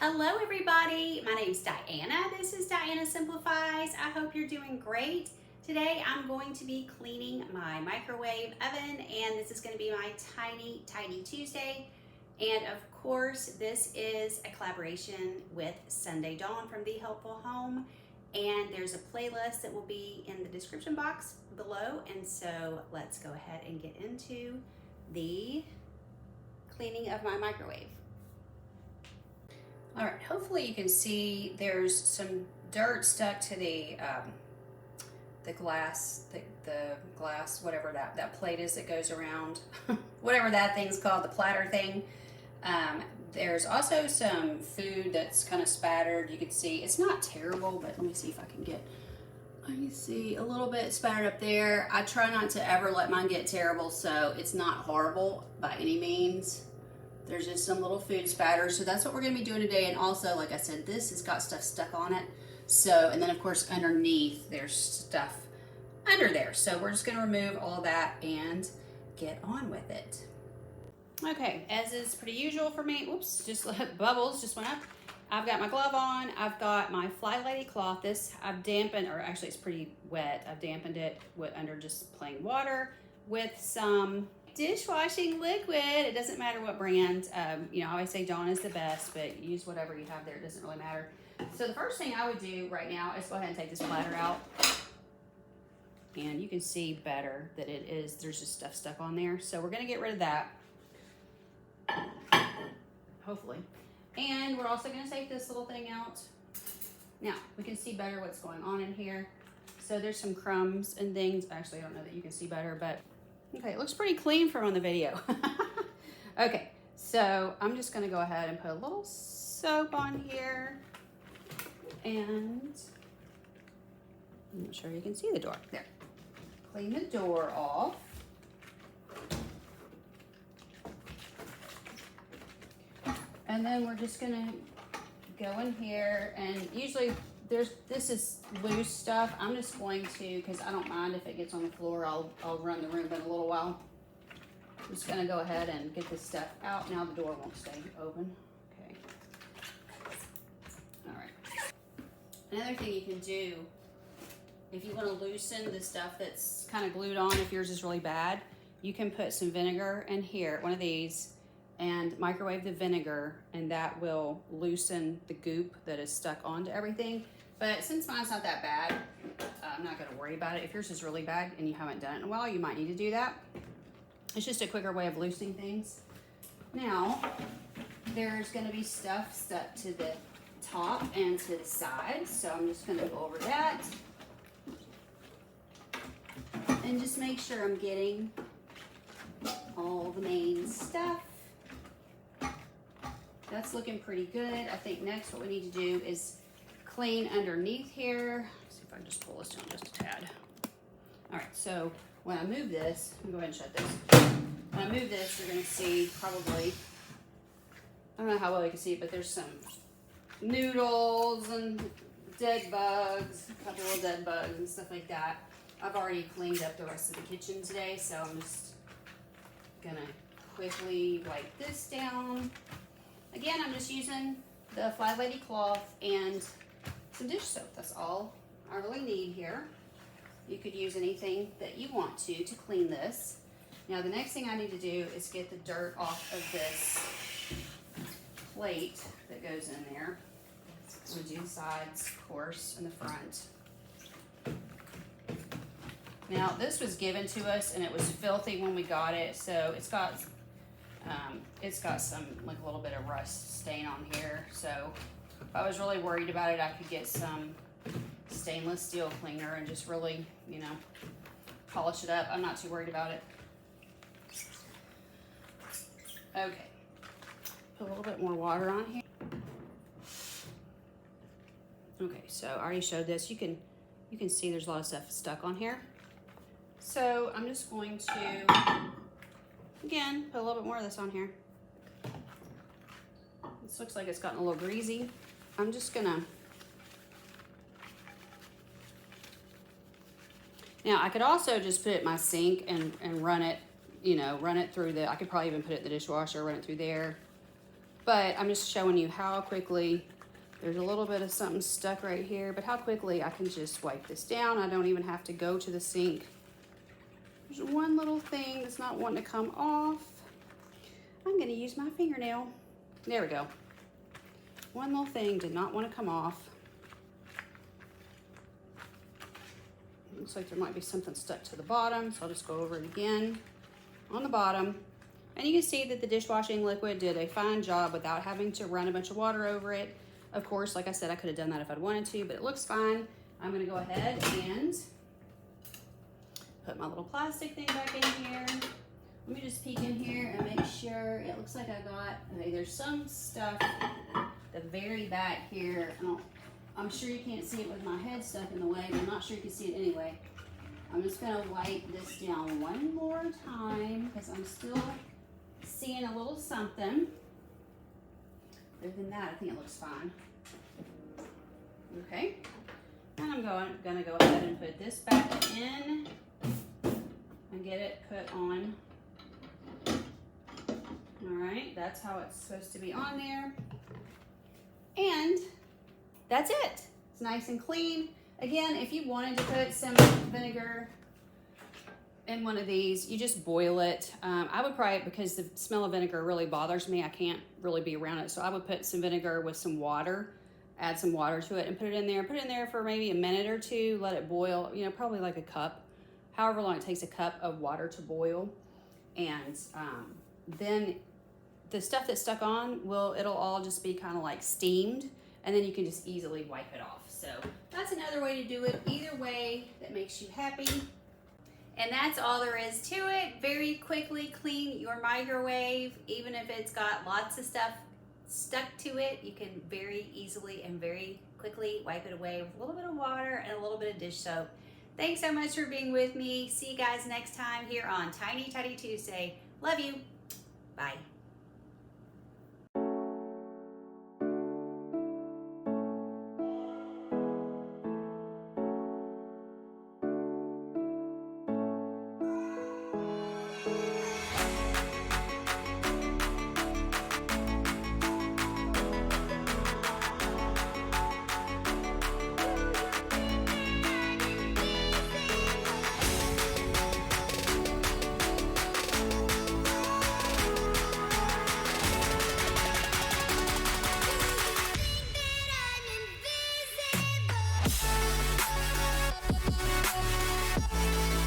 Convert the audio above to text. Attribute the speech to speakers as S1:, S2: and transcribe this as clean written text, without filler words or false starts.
S1: Hello everybody, my name is Diana. This is Diana Simplifies. I hope you're doing great. Today I'm going to be cleaning my microwave oven, and this is going to be my Tiny Tuesday. And of course, this is a collaboration with Sunday Dawn from TheHelpfulHome, and there's a playlist that will be in the description box below. And so let's go ahead and get into the cleaning of my microwave. All right, hopefully you can see there's some dirt stuck to the glass, the glass, whatever that plate is that goes around, whatever that thing's called, the platter thing. There's also some food that's kind of spattered. You can see it's not terrible, but let me see if I can get, let me see, a little bit spattered up there. I try not to ever let mine get terrible, so it's not horrible by any means. There's just some little food spatter, so that's what we're gonna be doing today. And also, like I said, this has got stuff stuck on it. So, and then of course underneath there's stuff under there. So we're just gonna remove all of that and get on with it. Okay, as is pretty usual for me, oops, just bubbles just went up. I've got my glove on, I've got my Fly Lady cloth. This I've dampened, or actually it's pretty wet. I've dampened it under just plain water with some dishwashing liquid. It doesn't matter what brand. You know, I always say Dawn is the best, but use whatever you have there. It doesn't really matter. So the first thing I would do right now is go ahead and take this platter out. And you can see better that it is, there's just stuff stuck on there. So we're gonna get rid of that, hopefully. And we're also gonna take this little thing out. Now, we can see better what's going on in here. So there's some crumbs and things. Actually, I don't know that you can see better, but okay, it looks pretty clean from on the video. Okay, so I'm just gonna go ahead and put a little soap on here, and I'm not sure you can see the door. There. Clean the door off. And then we're just gonna go in here, and usually this is loose stuff. I'm just going to, because I don't mind if it gets on the floor, I'll run the room in a little while. I'm just gonna go ahead and get this stuff out. Now the door won't stay open. Okay. All right. Another thing you can do, if you want to loosen the stuff that's kind of glued on, if yours is really bad, you can put some vinegar in here, one of these, and microwave the vinegar, and that will loosen the goop that is stuck onto everything. But since mine's not that bad, I'm not gonna worry about it. If yours is really bad and you haven't done it in a while, you might need to do that. It's just a quicker way of loosening things. Now, there's gonna be stuff stuck to the top and to the sides, so I'm just gonna go over that and just make sure I'm getting all the main stuff. That's looking pretty good. I think next what we need to do is clean underneath here. Let's see if I can just pull this down just a tad. All right, so when I move this, let me go ahead and shut this. When I move this, you're gonna see probably, I don't know how well you can see it, but there's some noodles and dead bugs, a couple of dead bugs and stuff like that. I've already cleaned up the rest of the kitchen today, so I'm just gonna quickly wipe this down. Again, I'm just using the Fly Lady cloth and some dish soap. That's all I really need here. You could use anything that you want to clean this. Now, the next thing I need to do is get the dirt off of this plate that goes in there. I'm gonna do the sides, of course, and the front. Now, this was given to us and it was filthy when we got it, so it's got some, like a little bit of rust stain on here. So if I was really worried about it, I could get some stainless steel cleaner and just really, you know, polish it up. I'm not too worried about it. Okay, put a little bit more water on here. Okay, so I already showed this. You can see there's a lot of stuff stuck on here. So I'm just going to, again, put a little bit more of this on here. This looks like it's gotten a little greasy. I'm just gonna, now I could also just put it in my sink and run it, you know, run it through the, I could probably even put it in the dishwasher, run it through there. But I'm just showing you how quickly, there's a little bit of something stuck right here, but how quickly I can just wipe this down. I don't even have to go to the sink. There's one little thing that's not wanting to come off. I'm gonna use my fingernail. There we go. One little thing did not want to come off. Looks like there might be something stuck to the bottom, so I'll just go over it again on the bottom. And you can see that the dishwashing liquid did a fine job without having to run a bunch of water over it. Of course, like I said, I could have done that if I'd wanted to, but it looks fine. I'm gonna go ahead and put my little plastic thing back in here. Let me just peek in here and make sure. It looks like I got, okay, there's some stuff the very back here. I'm sure you can't see it with my head stuck in the way, but I'm not sure you can see it anyway. I'm just gonna wipe this down one more time because I'm still seeing a little something. Other than that, I think it looks fine. Okay, and I'm gonna go ahead and put this back in and get it put on. All right, that's how it's supposed to be on there. And that's it. It's nice and clean. Again, if you wanted to put some vinegar in one of these, you just boil it. I would probably, because the smell of vinegar really bothers me, I can't really be around it. So I would put some vinegar with some water, add some water to it and put it in there. Put it in there for maybe a minute or two, let it boil, you know, probably like a cup, however long it takes a cup of water to boil. And then the stuff that's stuck on, it'll all just be kind of like steamed, and then you can just easily wipe it off. So that's another way to do it. Either way that makes you happy. And that's all there is to it. Very quickly clean your microwave. Even if it's got lots of stuff stuck to it, you can very easily and very quickly wipe it away with a little bit of water and a little bit of dish soap. Thanks so much for being with me. See you guys next time here on Tiny Tidy Tuesday. Love you. Bye.